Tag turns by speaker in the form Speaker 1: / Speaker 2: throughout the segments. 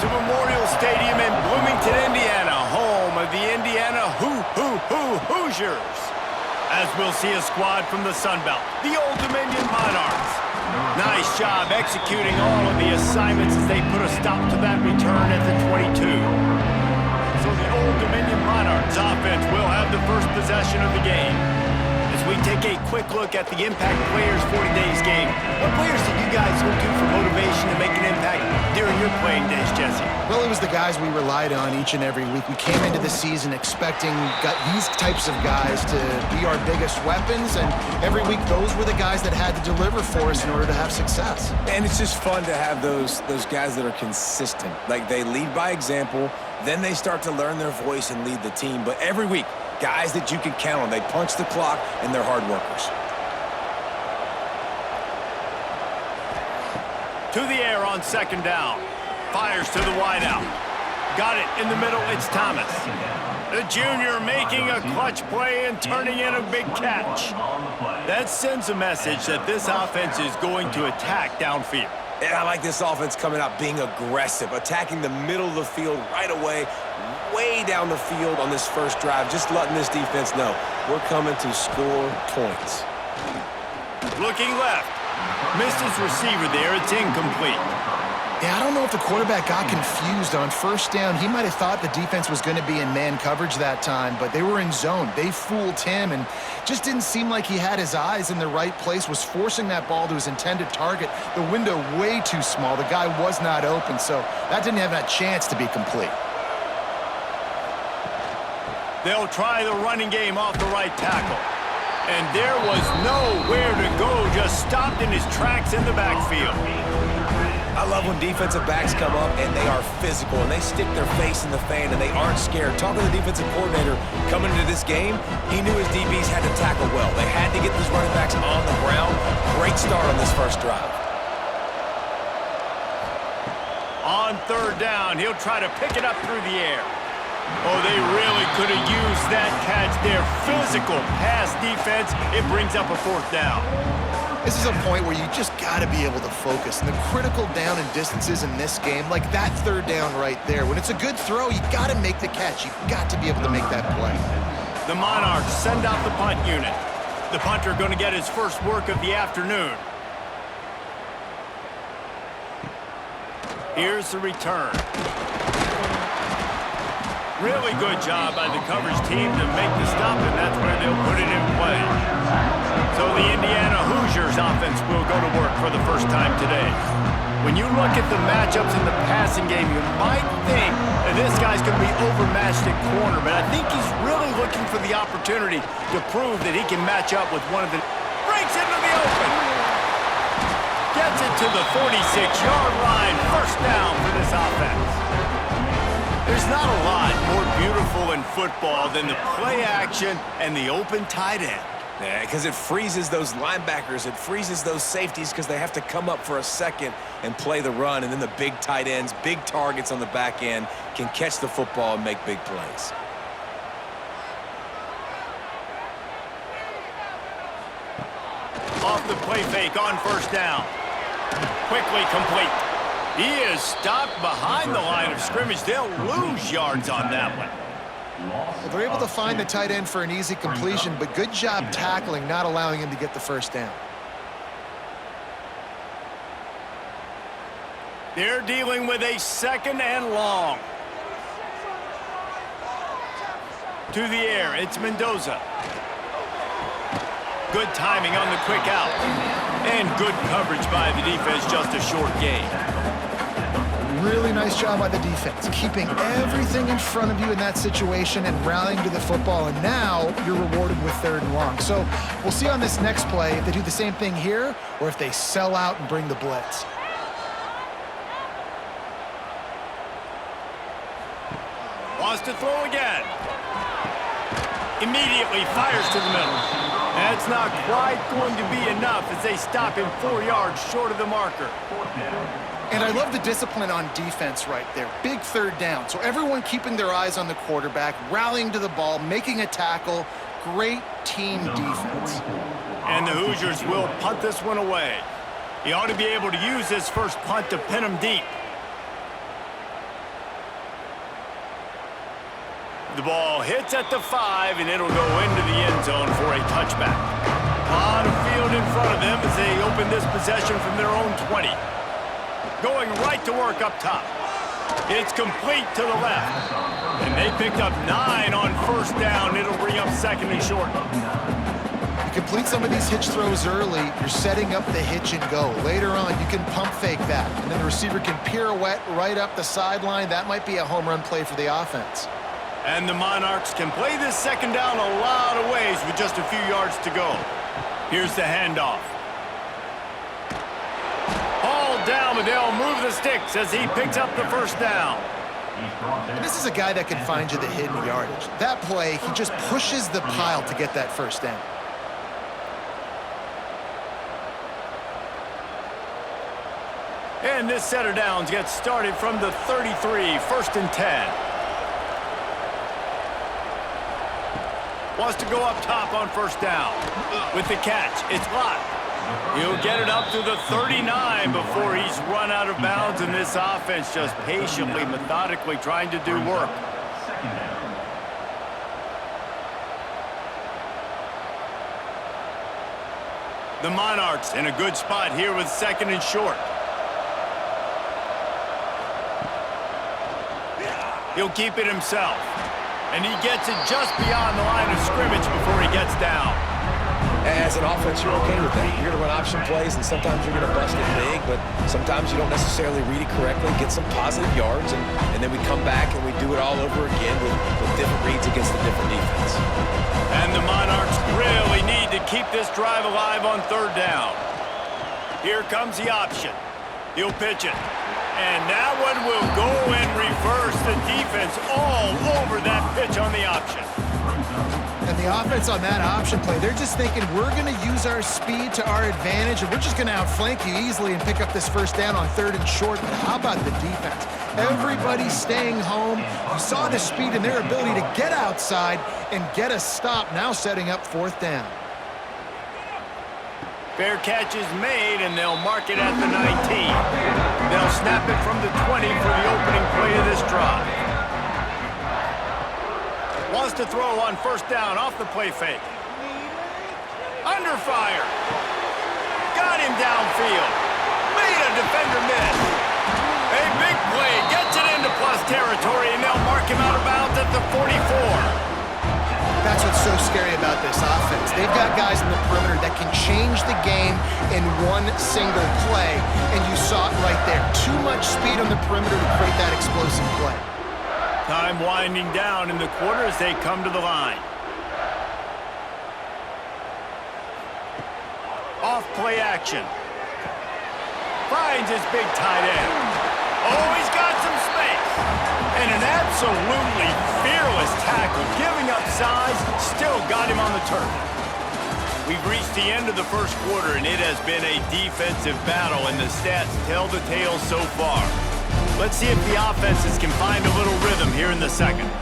Speaker 1: to Memorial Stadium in Bloomington, Indiana, home of the Indiana Hoosiers. As we'll see a squad from the Sun Belt, the Old Dominion Monarchs. Nice job executing all of the assignments as they put a stop to that return at the 22. So the Old Dominion Monarchs offense will have the first possession of the game. As we take a quick look at the impact players for today's game, what players did you guys look to for motivation to make an impact during your playing days, Jesse?
Speaker 2: Well, it was the guys we relied on each and every week. We came into the season expecting these types of guys to be our biggest weapons, and every week those were the guys that had to deliver for us in order to have success.
Speaker 3: And it's just fun to have those guys that are consistent. Like, they lead by example, then they start to learn their voice and lead the team. But every week, guys that you can count on. They punch the clock, and they're hard workers.
Speaker 1: To the air on second down. Fires to the wideout. Got it in the middle. It's Thomas. The junior making a clutch play and turning in a big catch. That sends a message that this offense is going to attack downfield.
Speaker 3: And I like this offense coming out being aggressive, attacking the middle of the field right away, way down the field on this first drive, just letting this defense know we're coming to score points.
Speaker 1: Looking left. Missed his receiver there. It's incomplete.
Speaker 2: Yeah, I don't know if the quarterback got confused on first down. He might have thought the defense was going to be in man coverage that time, but they were in zone. They fooled him and just didn't seem like he had his eyes in the right place, was forcing that ball to his intended target. The window way too small. The guy was not open, so that didn't have that chance to be complete.
Speaker 1: They'll try the running game off the right tackle. And there was nowhere to go, just stopped in his tracks in the backfield.
Speaker 3: I love when defensive backs come up and they are physical and they stick their face in the fan and they aren't scared. Talking to the defensive coordinator coming into this game, he knew his DBs had to tackle well. They had to get these running backs on the ground. Great start on this first drive.
Speaker 1: On third down, he'll try to pick it up through the air. Oh, they really could have used that catch there. Physical pass defense. It brings up a fourth down.
Speaker 2: This is a point where you just got to be able to focus. And the critical down and distances in this game, like that third down right there, when it's a good throw, you got to make the catch. You've got to be able to make that play.
Speaker 1: The Monarchs send out the punt unit. The punter going to get his first work of the afternoon. Here's the return. Really good job by the coverage team to make the stop, and that's where they'll put it in play. So the Indiana Hoosiers offense will go to work for the first time today. When you look at the matchups in the passing game, you might think that this guy's going to be overmatched at corner, but I think he's really looking for the opportunity to prove that he can match up with one of the... Breaks into the open! Gets it to the 46-yard line. First down for this offense. There's not a lot more beautiful in football than the play action and the open tight end.
Speaker 3: Yeah, because it freezes those linebackers. It freezes those safeties because they have to come up for a second and play the run. And then the big tight ends, big targets on the back end can catch the football and make big plays.
Speaker 1: Off the play fake on first down. Quickly complete. He is stopped behind the line of scrimmage. They'll lose yards on that one.
Speaker 2: Well, they're able to find the tight end for an easy completion, but good job tackling, not allowing him to get the first down.
Speaker 1: They're dealing with a second and long. To the air, it's Mendoza. Good timing on the quick out. And good coverage by the defense, just a short gain.
Speaker 2: Really nice job by the defense, keeping everything in front of you in that situation and rallying to the football, and now you're rewarded with third and long. So we'll see on this next play if they do the same thing here or if they sell out and bring the blitz.
Speaker 1: Wants to throw again. Immediately fires to the middle. That's not quite going to be enough as they stop him 4 yards short of the marker.
Speaker 2: And I love the discipline on defense right there. Big third down. So everyone keeping their eyes on the quarterback, rallying to the ball, making a tackle. Great team defense.
Speaker 1: And the Hoosiers will punt this one away. He ought to be able to use this first punt to pin him deep. The ball hits at the 5, and it'll go into the end zone for a touchback. A lot of field in front of them as they open this possession from their own 20. Going right to work up top. It's complete to the left. And they picked up 9 on first down. It'll bring up second and short.
Speaker 2: You complete some of these hitch throws early, you're setting up the hitch and go. Later on, you can pump fake that, and then the receiver can pirouette right up the sideline. That might be a home run play for the offense.
Speaker 1: And the Monarchs can play this second down a lot of ways with just a few yards to go. Here's the handoff. Hauled down, but they'll move the sticks as he picks up the first down.
Speaker 2: And this is a guy that can find you the hidden yardage. That play, he just pushes the pile to get that first down.
Speaker 1: And this set of downs gets started from the 33, first and 10. Wants to go up top on first down. With the catch, it's locked. He'll get it up to the 39 before he's run out of bounds, and this offense just patiently, methodically trying to do work. The Monarchs in a good spot here with second and short. He'll keep it himself. And he gets it just beyond the line of scrimmage before he gets down.
Speaker 3: As an offense, you're okay with that. You're going to run option plays, and sometimes you're going to bust it big, but sometimes you don't necessarily read it correctly, get some positive yards, and then we come back and we do it all over again with different reads against a different defense.
Speaker 1: And the Monarchs really need to keep this drive alive on third down. Here comes the option. He'll pitch it. And that one will go and reverse the defense all over that pitch on the option.
Speaker 2: And the offense on that option play, they're just thinking we're going to use our speed to our advantage, and we're just going to outflank you easily and pick up this first down on third and short. But how about the defense? Everybody's staying home. You saw the speed and their ability to get outside and get a stop, now setting up fourth down.
Speaker 1: Fair catch is made, and they'll mark it at the 19. They'll snap it from the 20 for the opening play of this drive. Wants to throw on first down off the play fake. Under fire. Got him downfield. Made a defender miss. A big play. Gets it into plus territory, and they'll mark him out of bounds at the 44.
Speaker 2: That's what's so scary about this offense. They've got guys in the perimeter that can change the game in one single play, and you saw it right there. Too much speed on the perimeter to create that explosive play.
Speaker 1: Time winding down in the quarter as they come to the line. Off play action. Finds his big tight end. Oh, he's got some space. And an absolutely fearless tackle, giving up size, still got him on the turf. We've reached the end of the first quarter, and it has been a defensive battle, and the stats tell the tale so far. Let's see if the offenses can find a little rhythm here in the second.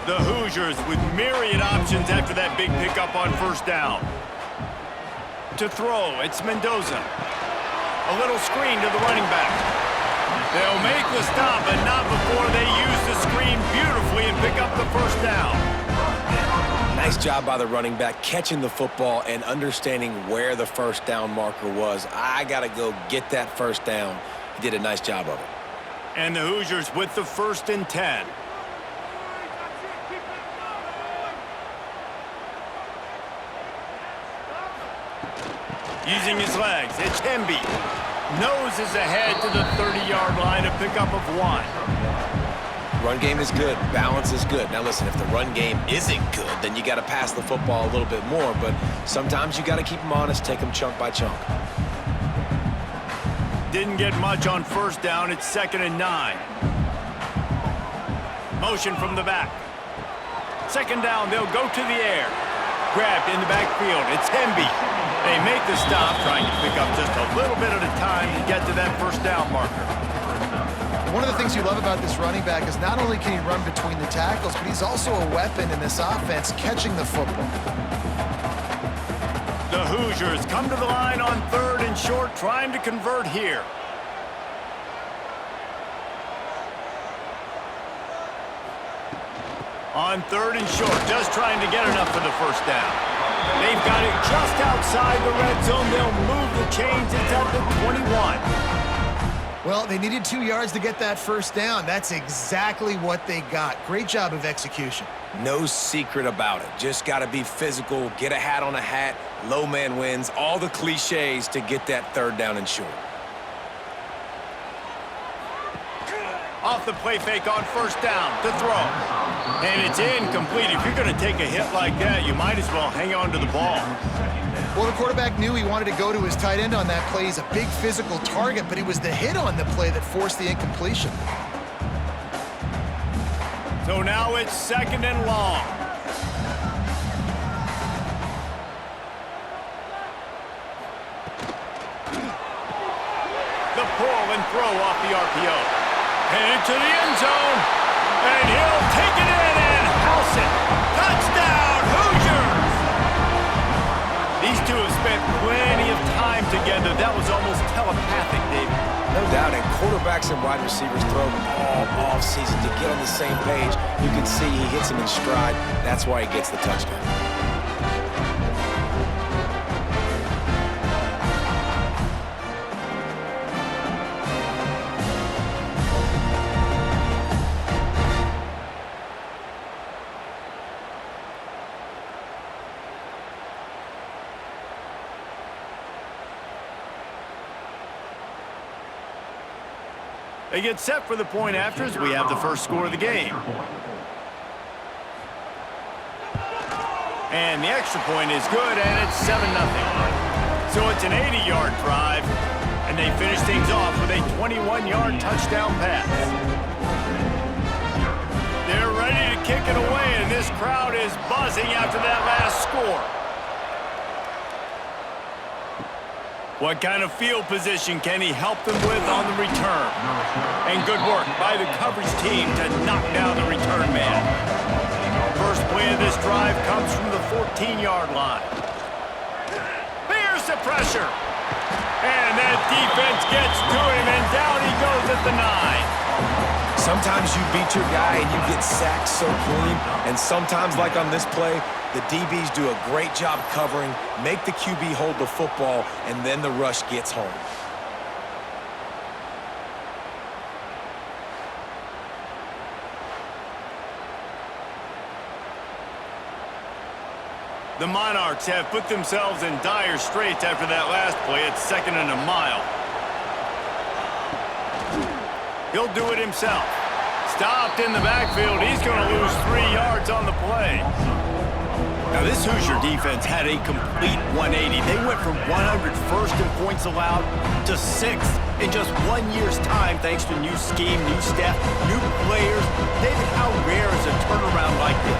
Speaker 1: The Hoosiers with myriad options after that big pickup on first down. To throw, it's Mendoza. A little screen to the running back. They'll make the stop, but not before they use the screen beautifully and pick up the first down.
Speaker 3: Nice job by the running back, catching the football and understanding where the first down marker was. I got to go get that first down. He did a nice job of it.
Speaker 1: And the Hoosiers with the first and 10. Using his legs, it's Hemby. Noses ahead to the 30-yard line, a pickup of 1.
Speaker 3: Run game is good. Balance is good. Now listen, if the run game isn't good, then you got to pass the football a little bit more. But sometimes you got to keep them honest, take them chunk by chunk.
Speaker 1: Didn't get much on first down. It's second and 9. Motion from the back. Second down, they'll go to the air. Grabbed in the backfield. It's Hemby. They make the stop, trying to pick up just a little bit at a time to get to that first down marker.
Speaker 2: One of the things you love about this running back is not only can he run between the tackles, but he's also a weapon in this offense, catching the football.
Speaker 1: The Hoosiers come to the line on third and short, trying to convert here. On 3rd and short, just trying to get enough for the first down. They've got it just outside the red zone. They'll move the chains. It's at the 21.
Speaker 2: Well, they needed 2 yards to get that first down. That's exactly what they got. Great job of execution.
Speaker 3: No secret about it. Just got to be physical, get a hat on a hat, low man wins, all the cliches to get that 3rd down and short.
Speaker 1: Off the play fake on 1st down to throw. And it's incomplete. If you're going to take a hit like that, you might as well hang on to the ball.
Speaker 2: Well, the quarterback knew he wanted to go to his tight end on that play. He's a big physical target, but it was the hit on the play that forced the incompletion.
Speaker 1: So now it's 2nd and long. The pull and throw off the RPO. Headed to the end zone, and he'll take it in and house it. Touchdown, Hoosiers! These two have spent plenty of time together. That was almost telepathic, David.
Speaker 3: No doubt, and quarterbacks and wide receivers throw all off-season to get on the same page. You can see he hits him in stride. That's why he gets the touchdown.
Speaker 1: They get set for the point after as we have the first score of the game. And the extra point is good, and it's 7-0. So it's an 80-yard drive, and they finish things off with a 21-yard touchdown pass. They're ready to kick it away, and this crowd is buzzing after that last score. What kind of field position can he help them with on the return? And good work by the coverage team to knock down the return man. First play of this drive comes from the 14-yard line. Here's the pressure. And that defense gets to him, and down he goes at the 9.
Speaker 3: Sometimes you beat your guy and you get sacked so clean, and sometimes, like on this play, the DBs do a great job covering, make the QB hold the football, and then the rush gets home.
Speaker 1: The Monarchs have put themselves in dire straits after that last play. It's 2nd and a mile. He'll do it himself. Stopped in the backfield. He's going to lose 3 yards on the play. Now, this Hoosier defense had a complete 180. They went from 101st in points allowed to 6th in just 1 year's time, thanks to new scheme, new staff, new players. David, how rare is a turnaround like this?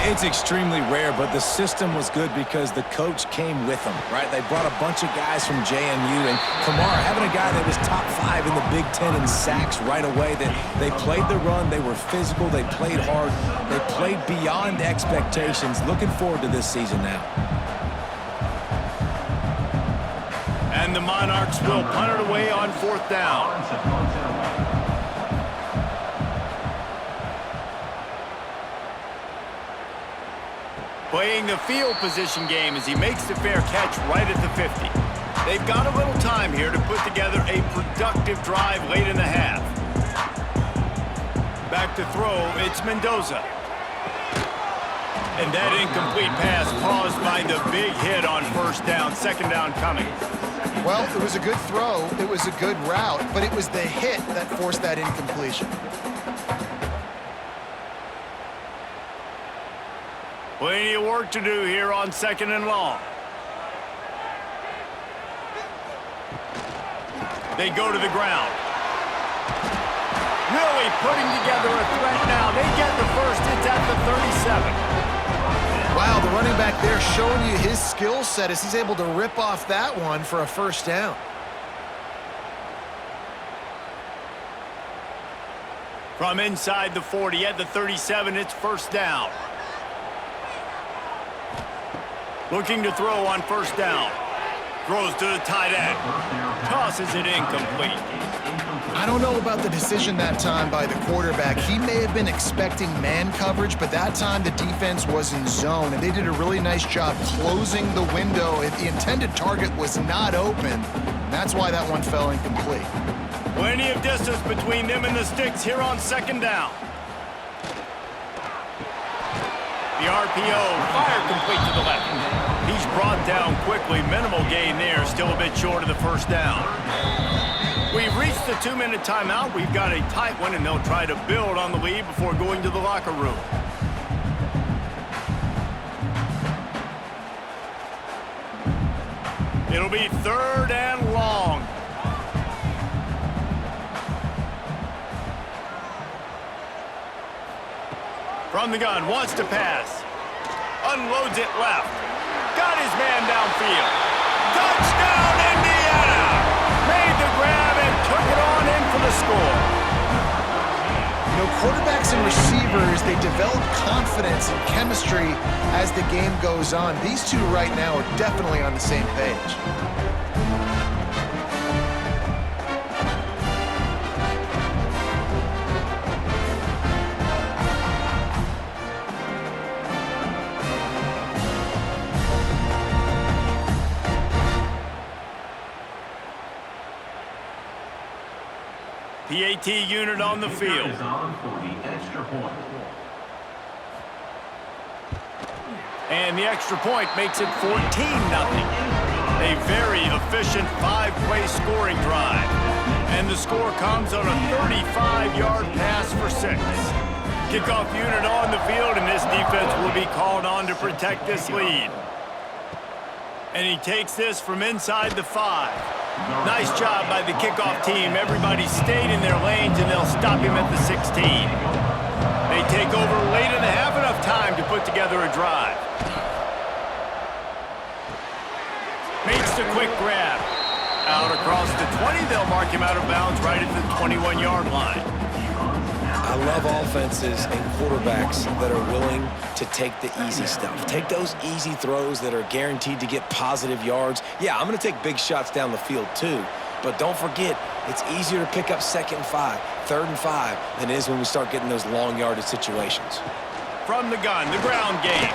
Speaker 3: It's extremely rare, but the system was good because the coach came with them, right? They brought a bunch of guys from JMU, and Kamara, having a guy that was top 5 in the Big Ten in sacks right away, that they played the run, they were physical, they played hard, they played beyond expectations. Looking forward to this season now.
Speaker 1: And the Monarchs will punt it away on 4th down. Playing the field position game as he makes the fair catch right at the 50. They've got a little time here to put together a productive drive late in the half. Back to throw, it's Mendoza. And that incomplete pass caused by the big hit on 1st down, 2nd down coming.
Speaker 2: Well, it was a good throw, it was a good route, but it was the hit that forced that incompletion.
Speaker 1: Plenty of work to do here on 2nd and long. They go to the ground. Really putting together a threat now. They get the first. It's at the 37.
Speaker 2: Wow, the running back there showing you his skill set as he's able to rip off that one for a 1st down.
Speaker 1: From inside the 40 at the 37, it's 1st down. Looking to throw on 1st down. Throws to the tight end. Tosses it incomplete.
Speaker 2: I don't know about the decision that time by the quarterback. He may have been expecting man coverage, but that time the defense was in zone, and they did a really nice job closing the window. The intended target was not open. That's why that one fell incomplete.
Speaker 1: Plenty of distance between them and the sticks here on second down. The RPO, fire complete to the left. He's brought down quickly. Minimal gain there, still a bit short of the first down. We've reached the 2-minute timeout. We've got a tight one, and they'll try to build on the lead before going to the locker room. It'll be 3rd and long. From the gun, wants to pass. Unloads it left. Got his man downfield. Touchdown, Indiana! Made the grab and took it on in for the score.
Speaker 2: You know, quarterbacks and receivers, they develop confidence and chemistry as the game goes on. These two right now are definitely on the same page.
Speaker 1: PAT unit on the field. And the extra point makes it 14-0. A very efficient 5-play scoring drive. And the score comes on a 35-yard pass for 6. Kickoff unit on the field, and this defense will be called on to protect this lead. And he takes this from inside the 5. Nice job by the kickoff team. Everybody stayed in their lanes, and they'll stop him at the 16. They take over late and have enough time to put together a drive. Makes the quick grab. Out across the 20, they'll mark him out of bounds right at the 21-yard line.
Speaker 3: I love offenses and quarterbacks that are willing to take the easy stuff. Take those easy throws that are guaranteed to get positive yards. Yeah, I'm going to take big shots down the field too, but don't forget, it's easier to pick up 2nd and 5, 3rd and 5 than it is when we start getting those long yardage situations.
Speaker 1: From the gun, the ground game.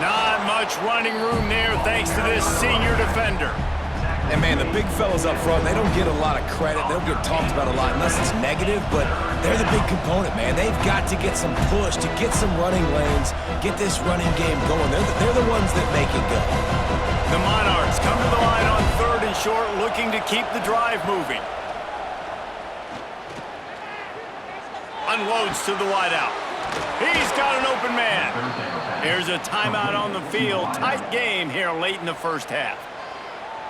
Speaker 1: Not much running room there thanks to this senior defender.
Speaker 3: And, man, the big fellas up front, they don't get a lot of credit. They don't get talked about a lot unless it's negative, but they're the big component, man. They've got to get some push, to get some running lanes, get this running game going. They're the ones that make it go.
Speaker 1: The Monarchs come to the line on 3rd and short, looking to keep the drive moving. Unloads to the wideout. He's got an open man. Here's a timeout on the field. Tight game here late in the first half.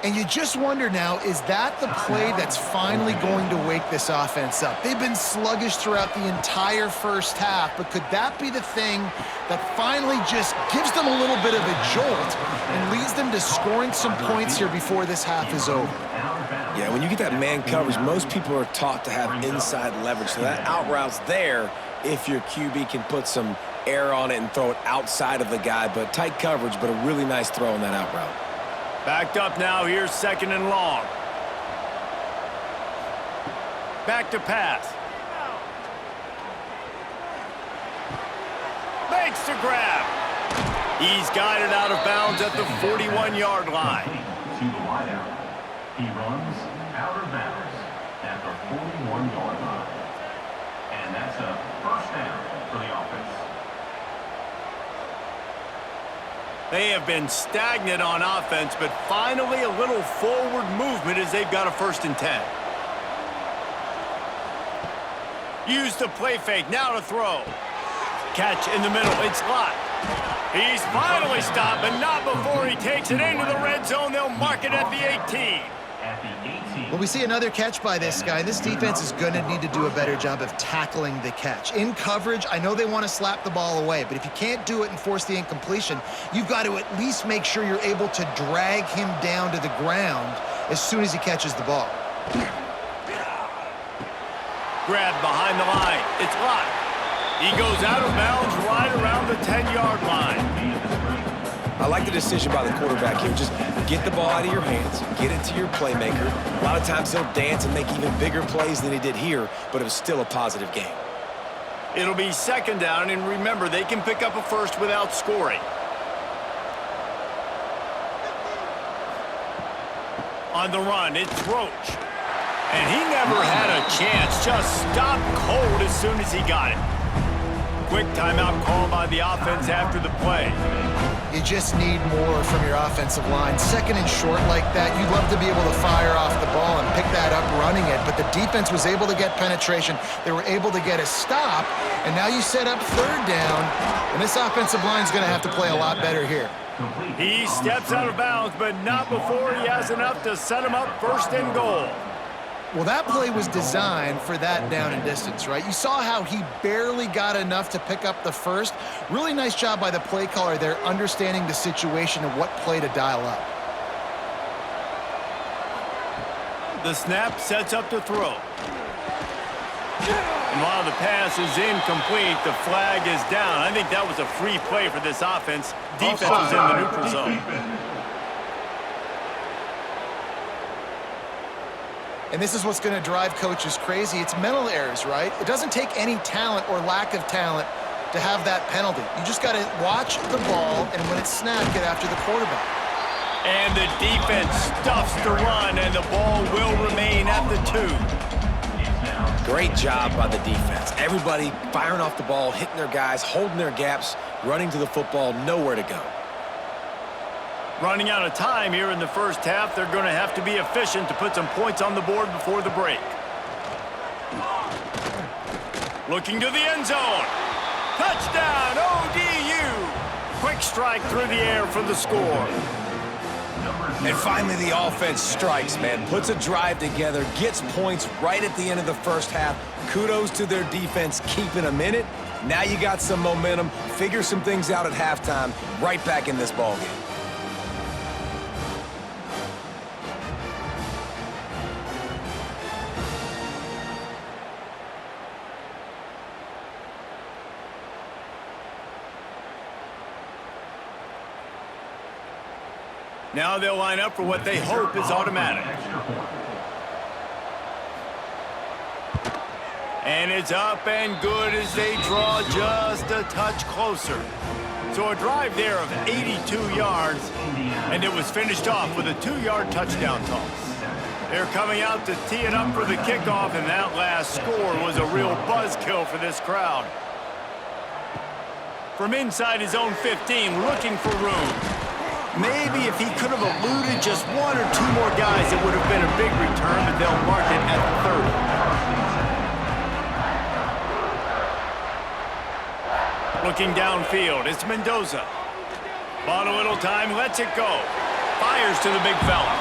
Speaker 2: And you just wonder now, is that the play that's finally going to wake this offense up? They've been sluggish throughout the entire first half, but could that be the thing that finally just gives them a little bit of a jolt and leads them to scoring some points here before this half is over?
Speaker 3: Yeah, when you get that man coverage, most people are taught to have inside leverage. So that out route's there if your QB can put some air on it and throw it outside of the guy. But tight coverage, but a really nice throw on that out route.
Speaker 1: Backed up now, here's 2nd and long. Back to pass. Makes the grab. He's got it out of bounds at the 41-yard line.
Speaker 4: To the wideout. He runs out of bounds at the 41-yard line. And that's a 1st down for the offense.
Speaker 1: They have been stagnant on offense, but finally a little forward movement as they've got a 1st and 10. Use the play fake, now to throw. Catch in the middle, it's locked. He's finally stopped, but not before he takes it into the red zone. They'll mark it at the 18.
Speaker 2: Well, we see another catch by this guy. This defense is going to need to do a better job of tackling the catch. In coverage, I know they want to slap the ball away, but if you can't do it and force the incompletion, you've got to at least make sure you're able to drag him down to the ground as soon as he catches the ball.
Speaker 1: Grab behind the line. It's locked. He goes out of bounds right around the 10-yard line.
Speaker 3: I like the decision by the quarterback here. Just get the ball out of your hands, get it to your playmaker. A lot of times he'll dance and make even bigger plays than he did here, but it was still a positive game.
Speaker 1: It'll be second down, and remember, they can pick up a first without scoring. On the run, it's Roach. And he never had a chance, just stopped cold as soon as he got it. Quick timeout call by the offense after the play.
Speaker 2: You just need more from your offensive line. Second and short like that, you'd love to be able to fire off the ball and pick that up running it, but the defense was able to get penetration. They were able to get a stop, and now you set up third down, and this offensive line is going to have to play a lot better here.
Speaker 1: He steps out of bounds, but not before he has enough to set him up first and goal.
Speaker 2: Well, that play was designed for that down and distance, right? You saw how he barely got enough to pick up the first. Really nice job by the play caller there, understanding the situation and what play to dial up.
Speaker 1: The snap sets up to throw. And while the pass is incomplete, the flag is down. I think that was a free play for this offense. Defense is in the neutral zone.
Speaker 2: And this is what's going to drive coaches crazy. It's mental errors, right? It doesn't take any talent or lack of talent to have that penalty. You just got to watch the ball, and when it's snapped, get after the quarterback.
Speaker 1: And the defense stuffs the run, and the ball will remain at the 2.
Speaker 3: Great job by the defense. Everybody firing off the ball, hitting their guys, holding their gaps, running to the football, nowhere to go.
Speaker 1: Running out of time here in the first half, they're going to have to be efficient to put some points on the board before the break. Looking to the end zone. Touchdown, ODU! Quick strike through the air for the score.
Speaker 3: And finally the offense strikes, man. Puts a drive together, gets points right at the end of the first half. Kudos to their defense keeping them in it. Now you got some momentum. Figure some things out at halftime. Right back in this ballgame.
Speaker 1: Now they'll line up for what they hope is automatic. And it's up and good as they draw just a touch closer. So a drive there of 82 yards, and it was finished off with a 2-yard touchdown toss. They're coming out to tee it up for the kickoff, and that last score was a real buzzkill for this crowd. From inside his own 15, looking for room. Maybe if he could have eluded just 1 or 2 more guys, it would have been a big return, but they'll mark it at the 30. Looking downfield, it's Mendoza. Bought a little time, lets it go. Fires to the big fella.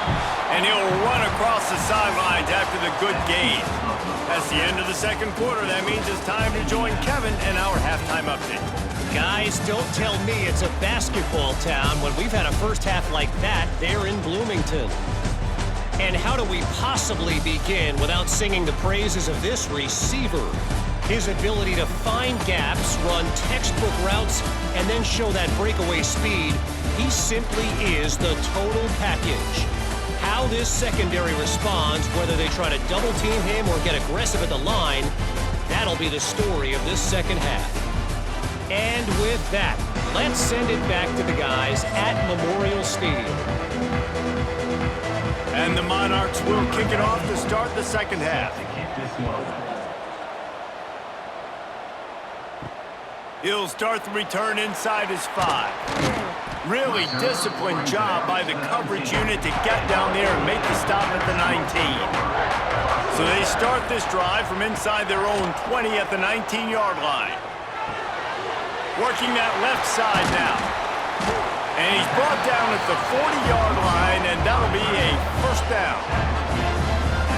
Speaker 1: And he'll run across the sidelines after the good gain. That's the end of the second quarter. That means it's time to join Kevin in our halftime update.
Speaker 5: Guys, don't tell me it's a basketball town when we've had a first half like that there in Bloomington. And how do we possibly begin without singing the praises of this receiver? His ability to find gaps, run textbook routes, and then show that breakaway speed. He simply is the total package. How this secondary responds, whether they try to double team him or get aggressive at the line, that'll be the story of this second half. And with that, let's send it back to the guys at Memorial Stadium.
Speaker 1: And the Monarchs will kick it off to start the second half. He'll start the return inside his 5. Really disciplined job by the coverage unit to get down there and make the stop at the 19. So they start this drive from inside their own 20 at the 19-yard line. Working that left side now. And he's brought down at the 40-yard line, and that'll be a first down.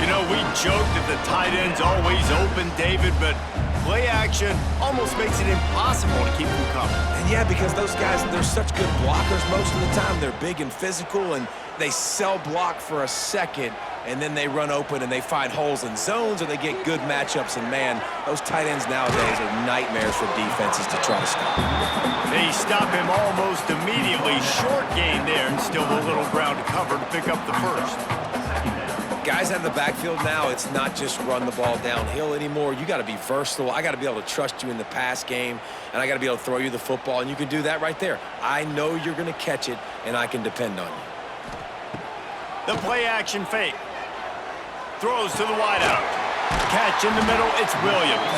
Speaker 1: You know, we joked that the tight end's always open, David, but play action almost makes it impossible to keep them covered.
Speaker 3: And yeah, because those guys, they're such good blockers most of the time. They're big and physical, and they sell block for a second. and then they run open and they find holes in zones or they get good matchups. And, man, those tight ends nowadays are nightmares for defenses to try to stop.
Speaker 1: They stop him almost immediately. Short gain there and still a little ground to cover to pick up the first.
Speaker 3: Guys out of the backfield now, it's not just run the ball downhill anymore. You got to be versatile. I got to be able to trust you in the pass game, and I got to be able to throw you the football, and you can do that right there. I know you're going to catch it, and I can depend on you.
Speaker 1: The play action fake. Throws to the wideout. Catch in the middle, it's Williams.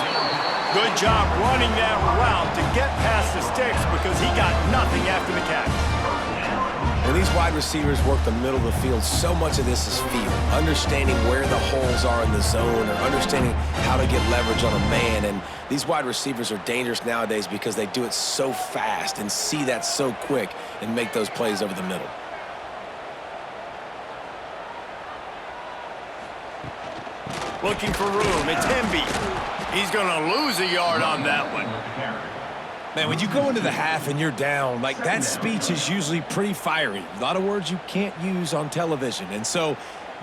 Speaker 1: Good job running that route to get past the sticks because he got nothing after the catch.
Speaker 3: When these wide receivers work the middle of the field, so much of this is feel. Understanding where the holes are in the zone or understanding how to get leverage on a man. And these wide receivers are dangerous nowadays because they do it so fast and see that so quick and make those plays over the middle.
Speaker 1: Looking for room, it's Hemby. He's going to lose a yard on that one.
Speaker 3: Man, when you go into the half and you're down, like that speech is usually pretty fiery. A lot of words you can't use on television. And so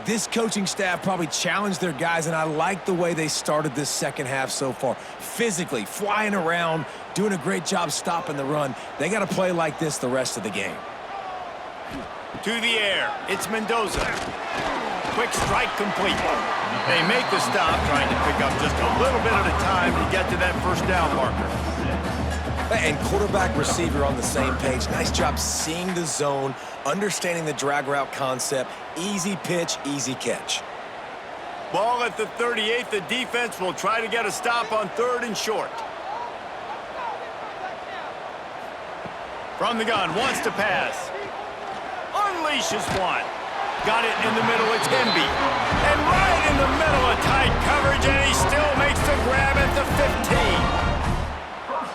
Speaker 3: this coaching staff probably challenged their guys, and I like the way they started this second half so far. Physically, flying around, doing a great job stopping the run. They got to play like this the rest of the game.
Speaker 1: To the air, it's Mendoza. Quick strike complete. They make the stop, trying to pick up just a little bit at a time to get to that first down marker.
Speaker 3: And quarterback receiver on the same page. Nice job seeing the zone, understanding the drag route concept. Easy pitch, easy catch.
Speaker 1: Ball at the 38. The defense will try to get a stop on 3rd and short. From the gun, wants to pass. Unleashes one. Got it in the middle, it's Hemby. And right in the middle of tight coverage, and he still makes the grab at the 15.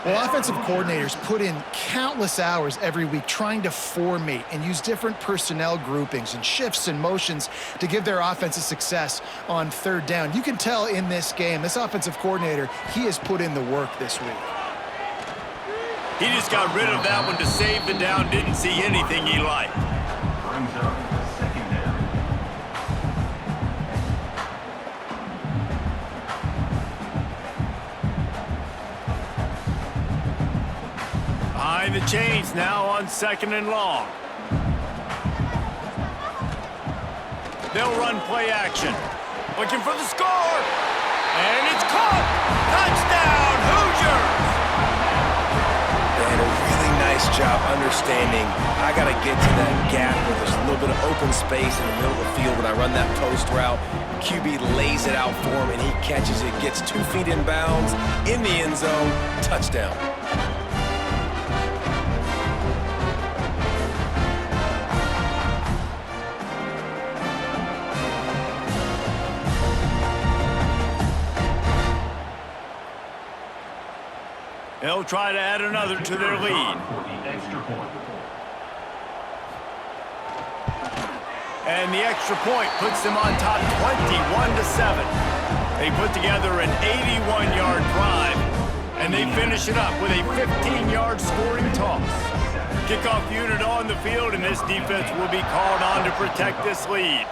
Speaker 2: Well, offensive coordinators put in countless hours every week trying to formate and use different personnel groupings and shifts and motions to give their offensive success on 3rd down. You can tell in this game, this offensive coordinator, he has put in the work this week.
Speaker 1: He just got rid of that one to save the down, didn't see anything he liked.
Speaker 4: Brings up 2nd down.
Speaker 1: Behind the chains now on 2nd and long. They'll run play action. Looking for the score. And it's caught. Touchdown, Hoosiers!
Speaker 3: And a really nice job understanding I got to get to that gap where there's a little bit of open space in the middle of the field when I run that post route. QB lays it out for him, and he catches it, gets 2 feet in bounds, in the end zone, touchdown.
Speaker 1: They'll try to add another to their lead.
Speaker 4: For the extra point.
Speaker 1: And the extra point puts them on top 21-7. They put together an 81-yard drive, and they finish it up with a 15-yard scoring toss. Kickoff unit on the field, and this defense will be called on to protect this lead.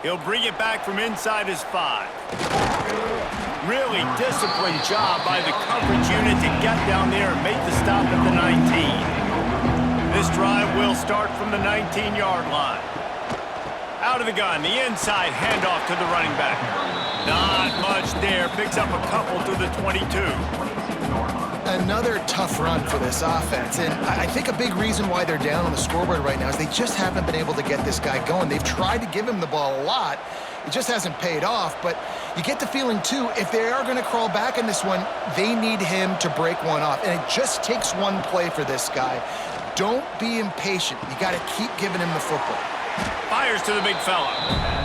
Speaker 1: He'll bring it back from inside his 5. Really disciplined job by the coverage unit to get down there and make the stop at the 19. This drive will start from the 19-yard line. Out of the gun, the inside handoff to the running back. Not much there. Picks up a couple to the 22.
Speaker 2: Another tough run for this offense, and I think a big reason why they're down on the scoreboard right now is they just haven't been able to get this guy going. They've tried to give him the ball a lot. It just hasn't paid off, but you get the feeling, too, if they are going to crawl back in this one, they need him to break one off, and it just takes one play for this guy. Don't be impatient. You got to keep giving him the football.
Speaker 1: Fires to the big fella.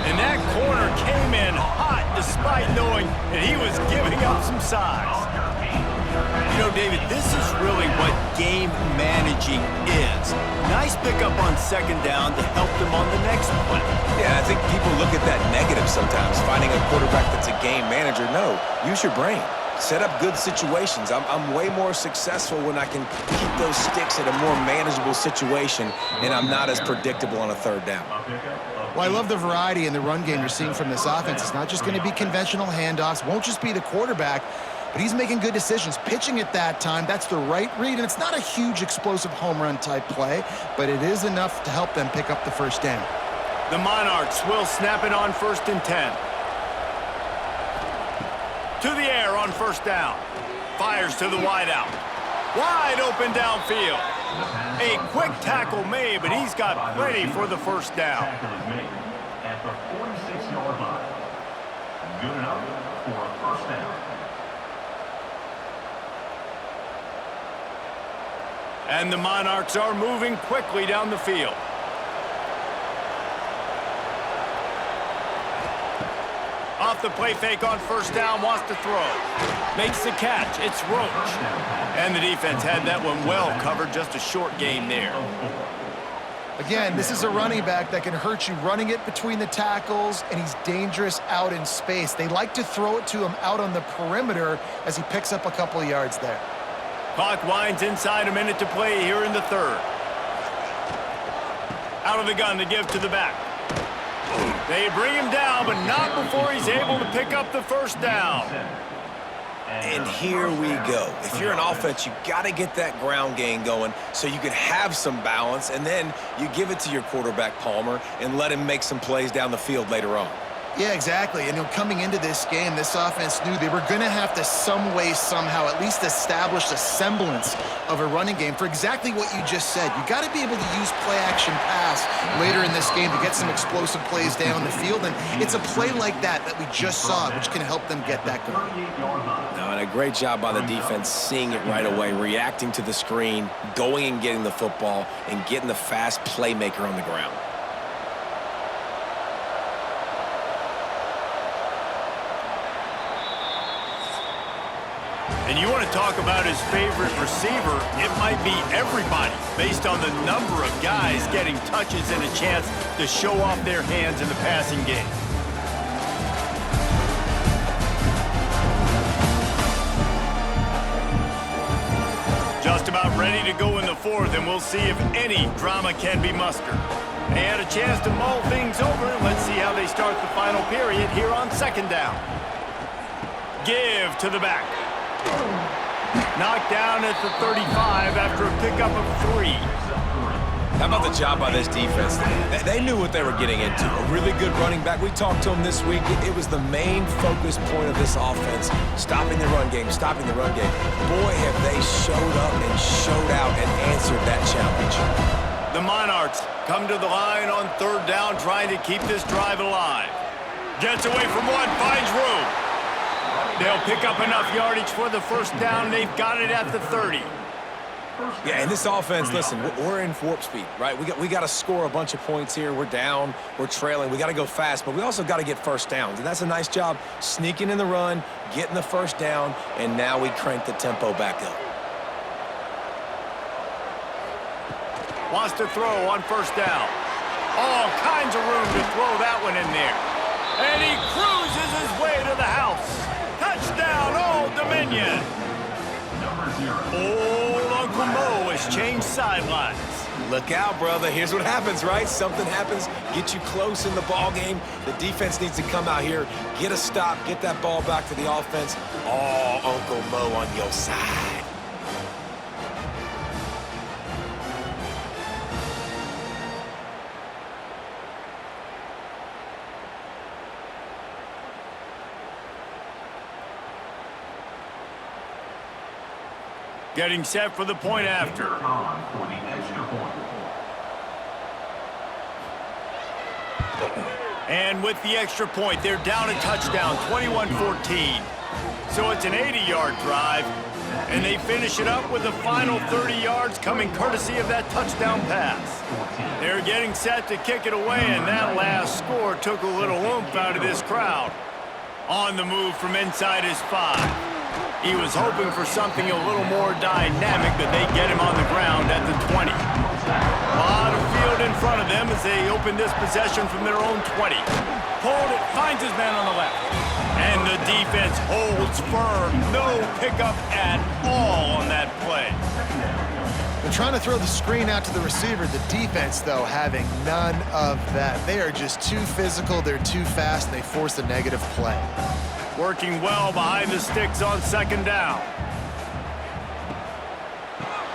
Speaker 1: And that corner came in hot despite knowing that he was giving up some size. You know, David, this is really what game managing is. Nice pickup on 2nd down to help them on the next play.
Speaker 3: Yeah, I think people look at that negative sometimes, finding a quarterback that's a game manager. No, use your brain. Set up good situations. I'm way more successful when I can keep those sticks at a more manageable situation, and I'm not as predictable on a 3rd down.
Speaker 4: A pickup of
Speaker 2: Well, I love the variety in the run game you're seeing from this offense. It's not just going to be conventional handoffs, won't just be the quarterback, but he's making good decisions. Pitching at that time, that's the right read, and it's not a huge explosive home run type play, but it is enough to help them pick up the first down.
Speaker 1: The Monarchs will snap it on 1st and 10. To the air on 1st down. Fires to the wideout. Wide open downfield. A quick tackle made, but he's got plenty for the first down.
Speaker 4: Tackle is made at the 46-yard line. Good enough for a first down.
Speaker 1: And the Monarchs are moving quickly down the field. Off the play fake on 1st down, wants to throw. Makes the catch, it's Roach. And the defense had that one well covered, just a short gain there.
Speaker 2: Again, this is a running back that can hurt you running it between the tackles, and he's dangerous out in space. They like to throw it to him out on the perimeter as he picks up a couple of yards there.
Speaker 1: Clock winds inside, a minute to play here in the 3rd. Out of the gun to give to the back. They bring him down, but not before he's able to pick up the first down.
Speaker 3: And here we go. If you're an offense, you got to get that ground game going so you can have some balance, and then you give it to your quarterback, Palmer, and let him make some plays down the field later on.
Speaker 2: Yeah, exactly. And coming into this game, this offense knew they were going to have to some way, somehow, at least establish a semblance of a running game for exactly what you just said. You got to be able to use play-action pass later in this game to get some explosive plays down the field. And it's a play like that we just saw, which can help them get that going.
Speaker 3: No, and a great job by the defense seeing it right away, reacting to the screen, going and getting the football, and getting the fast playmaker on the ground.
Speaker 1: And you want to talk about his favorite receiver, it might be everybody, based on the number of guys getting touches and a chance to show off their hands in the passing game. Just about ready to go in the 4th, and we'll see if any drama can be mustered. They had a chance to mull things over. Let's see how they start the final period here on 2nd down. Give to the back. Knocked down at the 35 after a pickup of 3.
Speaker 3: How about the job by this defense? They knew what they were getting into. A really good running back. We talked to him this week. It was the main focus point of this offense. Stopping the run game, stopping the run game. Boy, have they showed up and showed out and answered that challenge.
Speaker 1: The Monarchs come to the line on 3rd down, trying to keep this drive alive. Gets away from one, finds room. They'll pick up enough yardage for the first down. They've got it at the 30.
Speaker 3: Yeah, and this offense, listen, we're in warp speed, right? We got to score a bunch of points here. We're down, we're trailing. We got to go fast, but we also got to get first downs. And that's a nice job sneaking in the run, getting the first down, and now we crank the tempo back up.
Speaker 1: Wants to throw on 1st down. All kinds of room to throw that one in there. And he cruises his way to the house. Touchdown, Old Dominion. Old Uncle Mo has changed sidelines.
Speaker 3: Look out, brother. Here's what happens, right? Something happens, get you close in the ball game. The defense needs to come out here, get a stop, get that ball back to the offense. Oh, Uncle Mo on your side.
Speaker 1: Getting set for the point after.
Speaker 4: On for the extra point.
Speaker 1: And with the extra point, they're down a touchdown, 21-14. So it's an 80-yard drive, and they finish it up with the final 30 yards coming courtesy of that touchdown pass. They're getting set to kick it away, and that last score took a little oomph out of this crowd. On the move from inside his 5. He was hoping for something a little more dynamic, but they get him on the ground at the 20. A lot of field in front of them as they open this possession from their own 20. Pulled it, finds his man on the left. And the defense holds firm. No pickup at all on that play.
Speaker 2: They're trying to throw the screen out to the receiver. The defense, though, having none of that. They are just too physical, they're too fast, and they force a negative play.
Speaker 1: Working well behind the sticks on second down.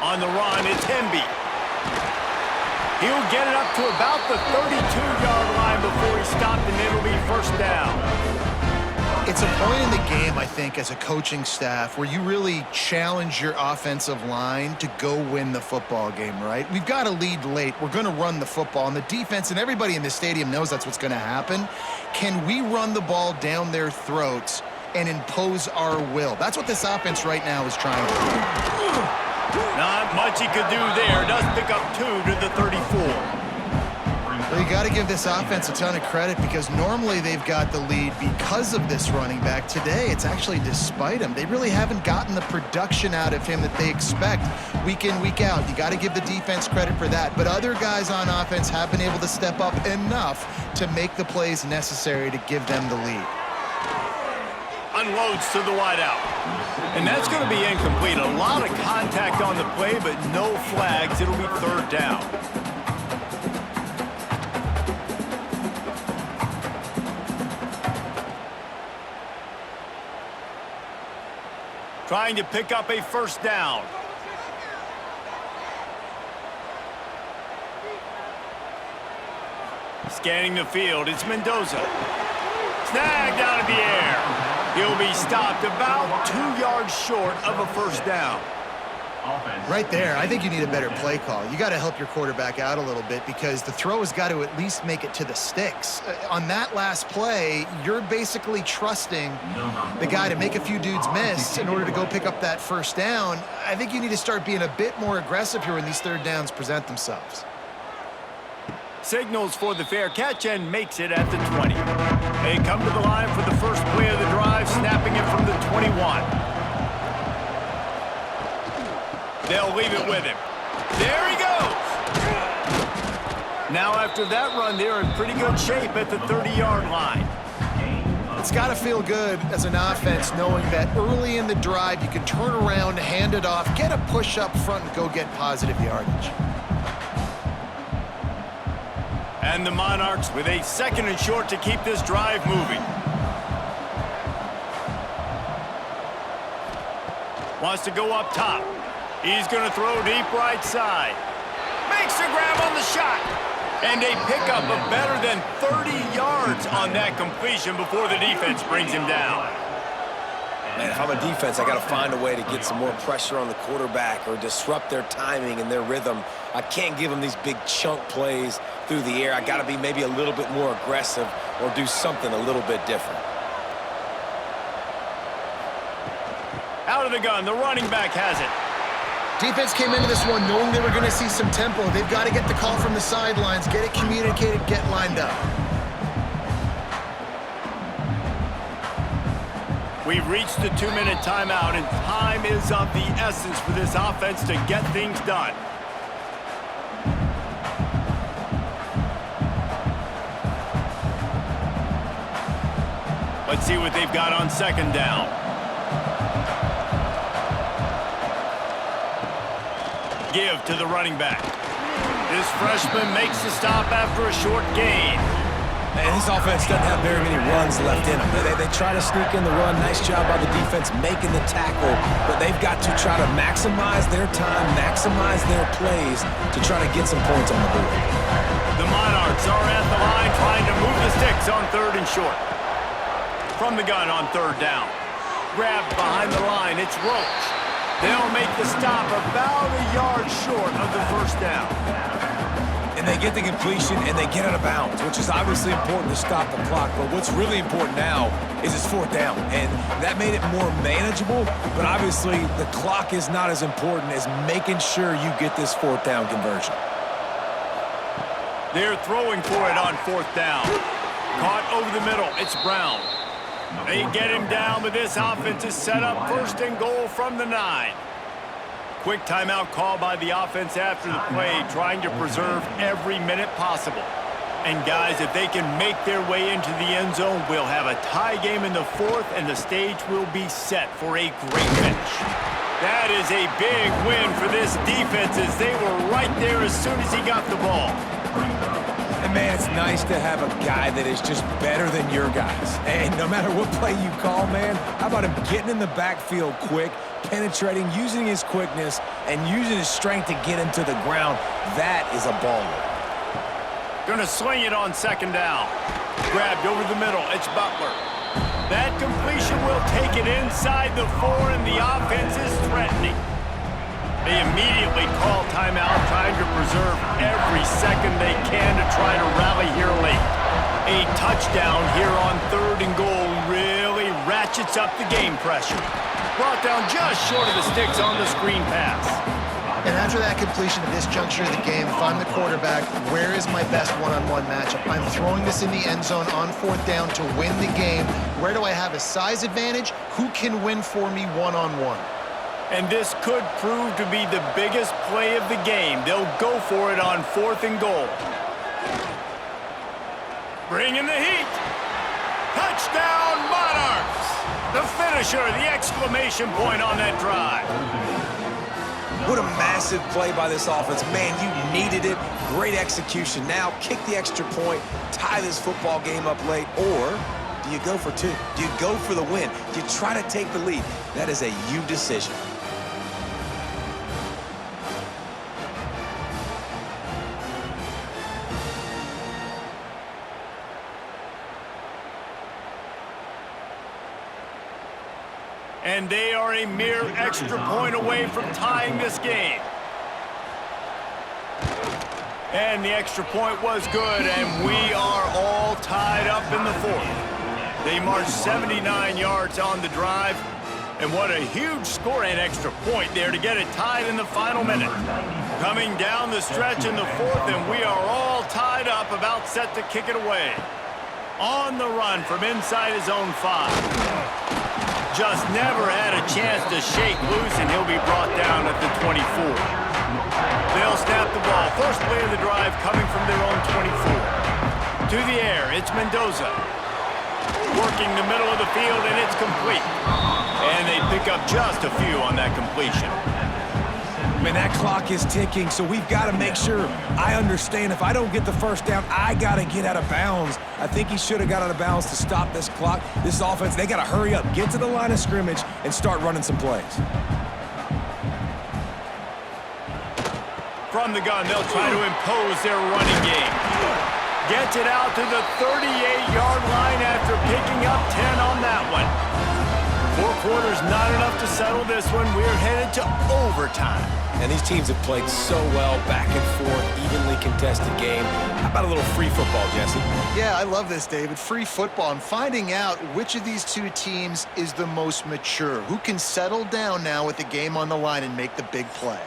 Speaker 1: On the run, it's Hemby. He'll get it up to about the 32-yard line before he stopped, and it'll be first down.
Speaker 2: It's a point in the game, I think, as a coaching staff where you really challenge your offensive line to go win the football game, right? We've got to lead late. We're going to run the football. And the defense and everybody in the stadium knows that's what's going to happen. Can we run the ball down their throats and impose our will? That's what this offense right now is trying to do.
Speaker 1: Not much he could do there. Does pick up 2 to the 34.
Speaker 2: Well, you got to give this offense a ton of credit because normally they've got the lead because of this running back. Today, it's actually despite him. They really haven't gotten the production out of him that they expect week in, week out. You got to give the defense credit for that. But other guys on offense have been able to step up enough to make the plays necessary to give them the lead.
Speaker 1: Unloads to the wideout. And that's going to be incomplete. A lot of contact on the play, but no flags. It'll be third down. Trying to pick up a first down. Scanning the field, it's Mendoza. Snagged out of the air. He'll be stopped about 2 yards short of a first down.
Speaker 2: Right there, I think you need a better play call. You got to help your quarterback out a little bit because the throw has got to at least make it to the sticks. On that last play, you're basically trusting the guy to make a few dudes miss in order to go pick up that first down. I think you need to start being a bit more aggressive here when these third downs present themselves.
Speaker 1: Signals for the fair catch and makes it at the 20. They come to the line for the first play of the drive, snapping it from the 21. They'll leave it with him. There he goes! Now after that run, they're in pretty good shape at the 30-yard line.
Speaker 2: It's got to feel good as an offense knowing that early in the drive you can turn around, hand it off, get a push up front, and go get positive yardage.
Speaker 1: And the Monarchs with a second and short to keep this drive moving. Wants to go up top. He's going to throw deep right side. Makes the grab on the shot. And a pickup of better than 30 yards on that completion before the defense brings him down.
Speaker 3: Man, if I'm a defense, I got to find a way to get some more pressure on the quarterback or disrupt their timing and their rhythm. I can't give them these big chunk plays through the air. I got to be maybe a little bit more aggressive or do something a little bit different.
Speaker 1: Out of the gun, the running back has it.
Speaker 2: Defense came into this one knowing they were going to see some tempo. They've got to get the call from the sidelines, get it communicated, get lined up.
Speaker 1: We've reached the 2-minute timeout, and time is of the essence for this offense to get things done. Let's see what they've got on second down. Give to the running back. This freshman makes the stop after a short gain.
Speaker 3: And this offense doesn't have very many runs left in them. They try to sneak in the run. Nice job by the defense making the tackle. But they've got to try to maximize their time, maximize their plays to try to get some points on the board.
Speaker 1: The Monarchs are at the line trying to move the sticks on third and short. From the gun on third down. Grabbed behind the line. It's Roach. They'll make the stop about a yard short of the first down.
Speaker 3: And they get the completion and they get out of bounds, which is obviously important to stop the clock. But what's really important now is it's fourth down. And that made it more manageable. But obviously the clock is not as important as making sure you get this fourth down conversion.
Speaker 1: They're throwing for it on fourth down. Caught over the middle. It's Brown. They get him down, but this offense is set up first and goal from the 9. Quick timeout call by the offense after the play, trying to preserve every minute possible. And guys, if they can make their way into the end zone, we'll have a tie game in the fourth, and the stage will be set for a great finish. That is a big win for this defense as they were right there as soon as he got the ball.
Speaker 3: And, man, it's nice to have a guy that is just better than your guys. And no matter what play you call, man, how about him getting in the backfield quick, penetrating, using his quickness, and using his strength to get him to the ground. That is a baller.
Speaker 1: Gonna swing it on second down. Grabbed over the middle. It's Butler. That completion will take it inside the 4, and the offense is threatening. They immediately call timeout, trying to preserve every second they can to try to rally here late. A touchdown here on 3rd and goal really ratchets up the game pressure. Brought down just short of the sticks on the screen pass.
Speaker 2: And after that completion at this juncture of the game, if I'm the quarterback, where is my best one-on-one matchup? I'm throwing this in the end zone on 4th down to win the game. Where do I have a size advantage? Who can win for me one-on-one?
Speaker 1: And this could prove to be the biggest play of the game. They'll go for it on 4th and goal. Bringing the heat. Touchdown, Monarchs! The finisher, the exclamation point on that drive.
Speaker 3: What a massive play by this offense. Man, you needed it. Great execution. Now kick the extra point, tie this football game up late, or do you go for 2? Do you go for the win? Do you try to take the lead? That is a you decision.
Speaker 1: And they are a mere extra point away from tying this game. And the extra point was good, and we are all tied up in the 4th. They marched 79 yards on the drive, and what a huge score and extra point there to get it tied in the final minute. Coming down the stretch in the 4th, and we are all tied up, about set to kick it away. On the run from inside his own 5. Just never had a chance to shake loose, and he'll be brought down at the 24. They'll snap the ball. First play of the drive coming from their own 24. To the air, it's Mendoza. Working the middle of the field, and it's complete. And they pick up just a few on that completion.
Speaker 3: Man, that clock is ticking, so we've got to make sure I understand if I don't get the first down, I got to get out of bounds. I think he should have got out of bounds to stop this clock. This offense, they got to hurry up, get to the line of scrimmage, and start running some plays.
Speaker 1: From the gun, they'll try to impose their running game. Gets it out to the 38-yard line after picking up 10 on that one. 4 quarters, not enough to settle this one. We're headed to overtime.
Speaker 3: And these teams have played so well, back and forth, evenly contested game. How about a little free football, Jesse?
Speaker 2: Yeah, I love this, David. Free football. I'm finding out which of these 2 teams is the most mature. Who can settle down now with the game on the line and make the big play?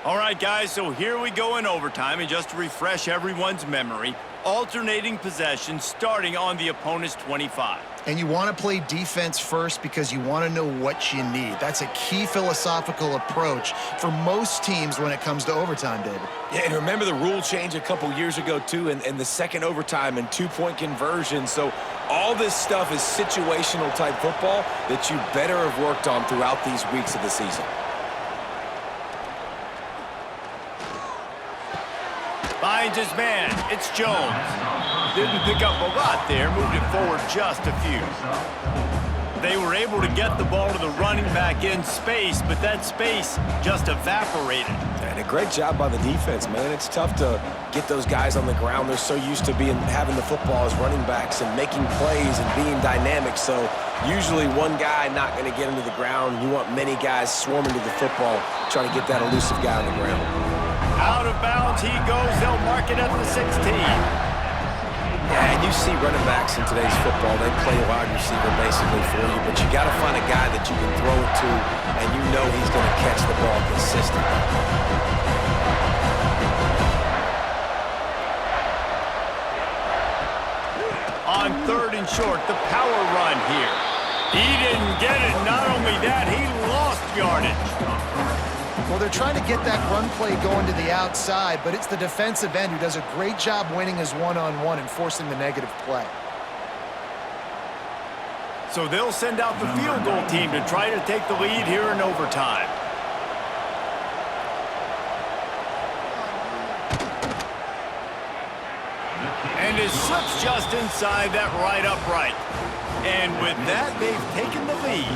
Speaker 1: All right, guys, so here we go in overtime. And just to refresh everyone's memory, alternating possession starting on the opponent's 25.
Speaker 2: And you want to play defense first because you want to know what you need. That's a key philosophical approach for most teams when it comes to overtime, David.
Speaker 3: Yeah, and remember the rule change a couple years ago, too, and the second overtime and 2-point conversion. So all this stuff is situational type football that you better have worked on throughout these weeks of the season.
Speaker 1: Finds his man. It's Jones. Didn't pick up a lot there. Moved it forward just a few. They were able to get the ball to the running back in space, but that space just evaporated.
Speaker 3: And a great job by the defense, man. It's tough to get those guys on the ground. They're so used to having the football as running backs and making plays and being dynamic. So usually one guy not going to get into the ground. You want many guys swarming to the football, trying to get that elusive guy on the ground.
Speaker 1: Out of bounds he goes. They'll mark it at the 16.
Speaker 3: Yeah, and you see running backs in today's football, they play wide receiver basically for you, but you got to find a guy that you can throw it to, and you know he's going to catch the ball consistently.
Speaker 1: On 3rd and short, the power run here. He didn't get it. Not only that, he lost yardage.
Speaker 2: Well, they're trying to get that run play going to the outside, but it's the defensive end who does a great job winning his one-on-one and forcing the negative play.
Speaker 1: So they'll send out the field goal team to try to take the lead here in overtime. it slips just inside that right upright. And with that, they've taken the lead.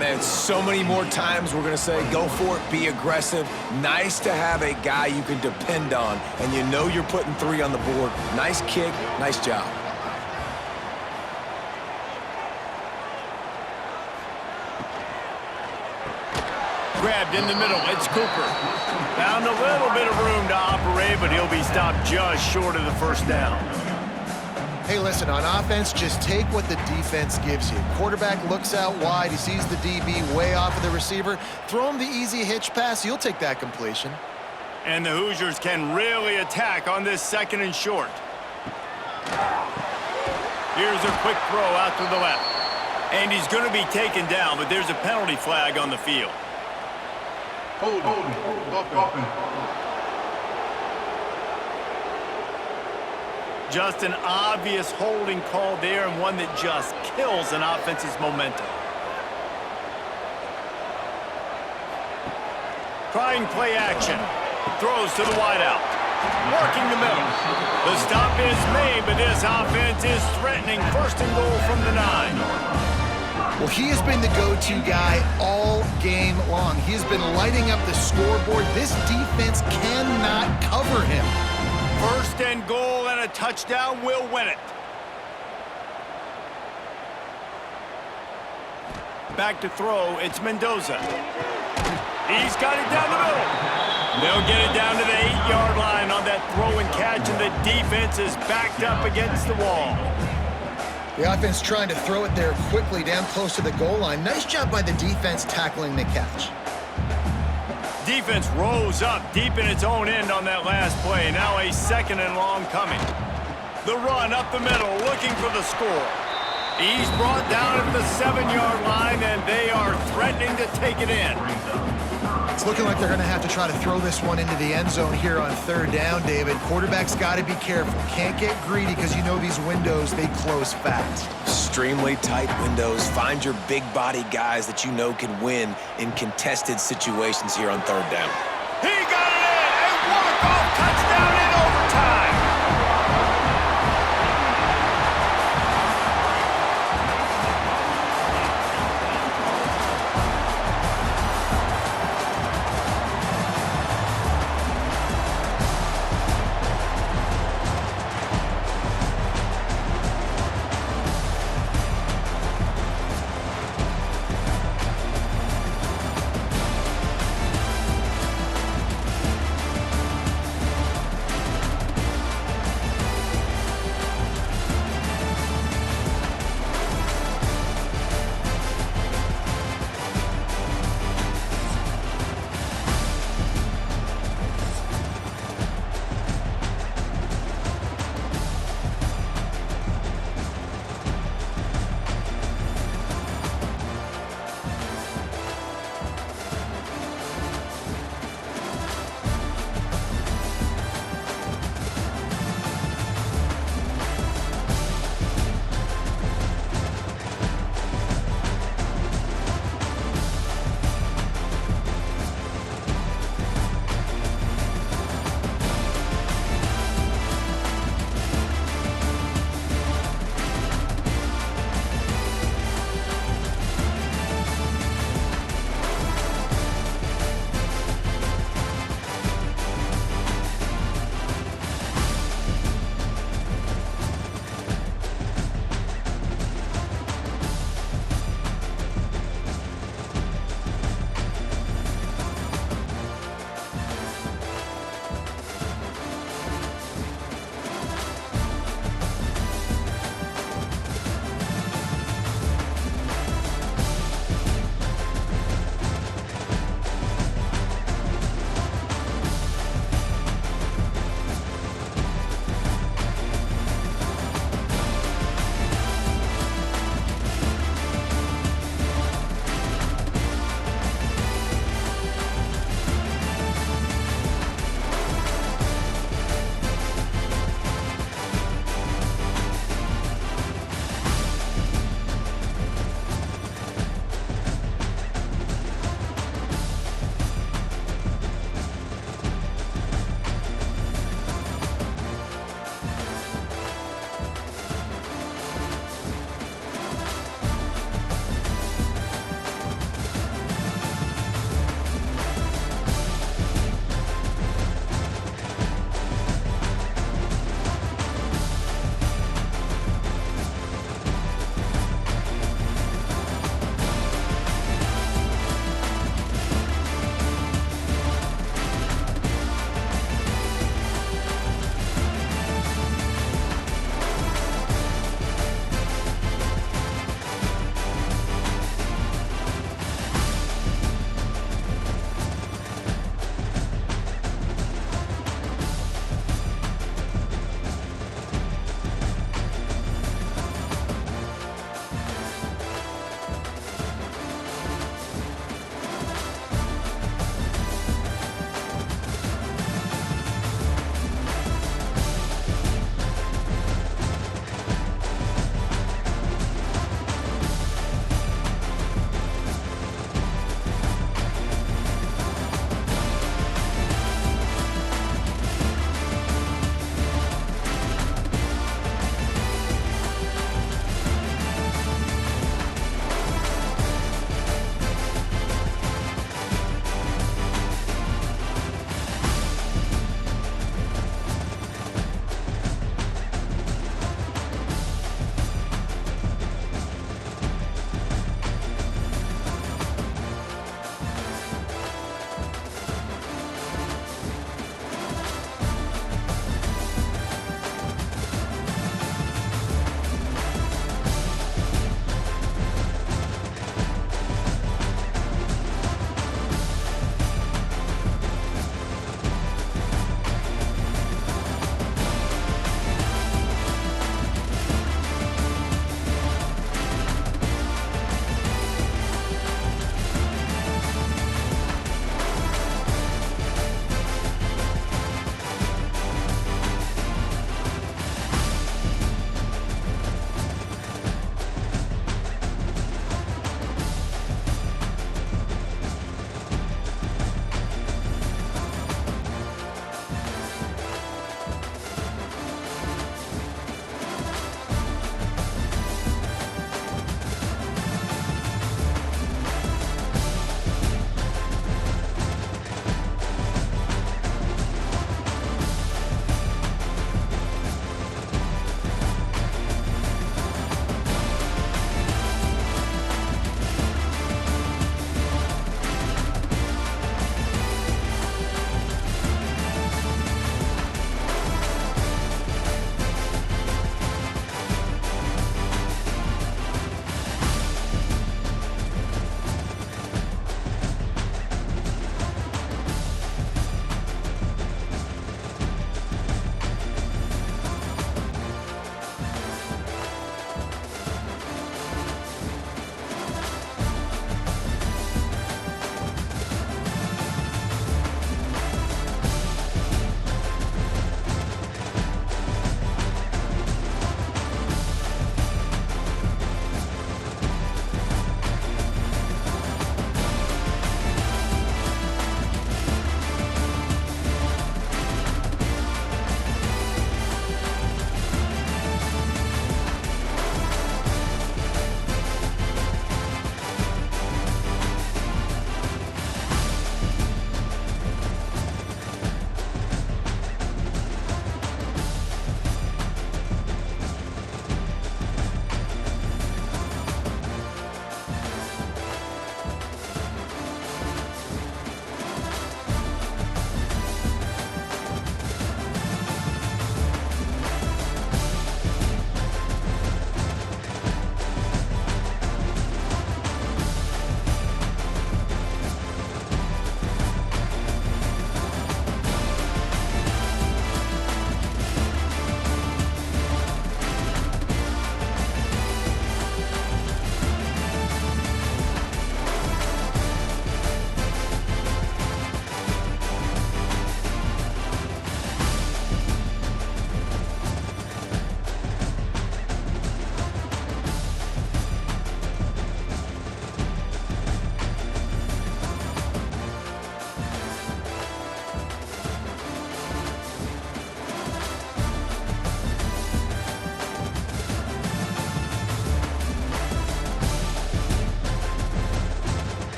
Speaker 3: Man, so many more times we're going to say, go for it, be aggressive. Nice to have a guy you can depend on, and you know you're putting 3 on the board. Nice kick, nice job.
Speaker 1: Grabbed in the middle, it's Cooper. Found a little bit of room to operate, but he'll be stopped just short of the first down.
Speaker 2: Hey, listen, on offense, just take what the defense gives you. Quarterback looks out wide. He sees the DB way off of the receiver. Throw him the easy hitch pass. You'll take that completion.
Speaker 1: And the Hoosiers can really attack on this 2nd and short. Here's a quick throw out to the left. And he's going to be taken down, but there's a penalty flag on the field. Just an obvious holding call there, and one that just kills an offense's momentum. Trying play action. Throws to the wideout. Working the middle. The stop is made, but this offense is threatening 1st and goal from the 9.
Speaker 2: Well, he has been the go-to guy all game long. He has been lighting up the scoreboard. This defense cannot cover him.
Speaker 1: 1st and goal, and a touchdown will win it. Back to throw, it's Mendoza. He's got it down the middle. They'll get it down to the 8-yard line on that throw and catch, and the defense is backed up against the wall.
Speaker 2: The offense trying to throw it there quickly down close to the goal line. Nice job by the defense tackling the catch.
Speaker 1: Defense rose up deep in its own end on that last play. Now a 2nd and long coming. The run up the middle, looking for the score. He's brought down at the 7-yard line, and they are threatening to take it in.
Speaker 2: It's looking like they're going to have to try to throw this one into the end zone here on 3rd down, David. Quarterback's got to be careful. Can't get greedy because you know these windows, they close fast.
Speaker 3: Extremely tight windows. Find your big body guys that you know can win in contested situations here on 3rd down.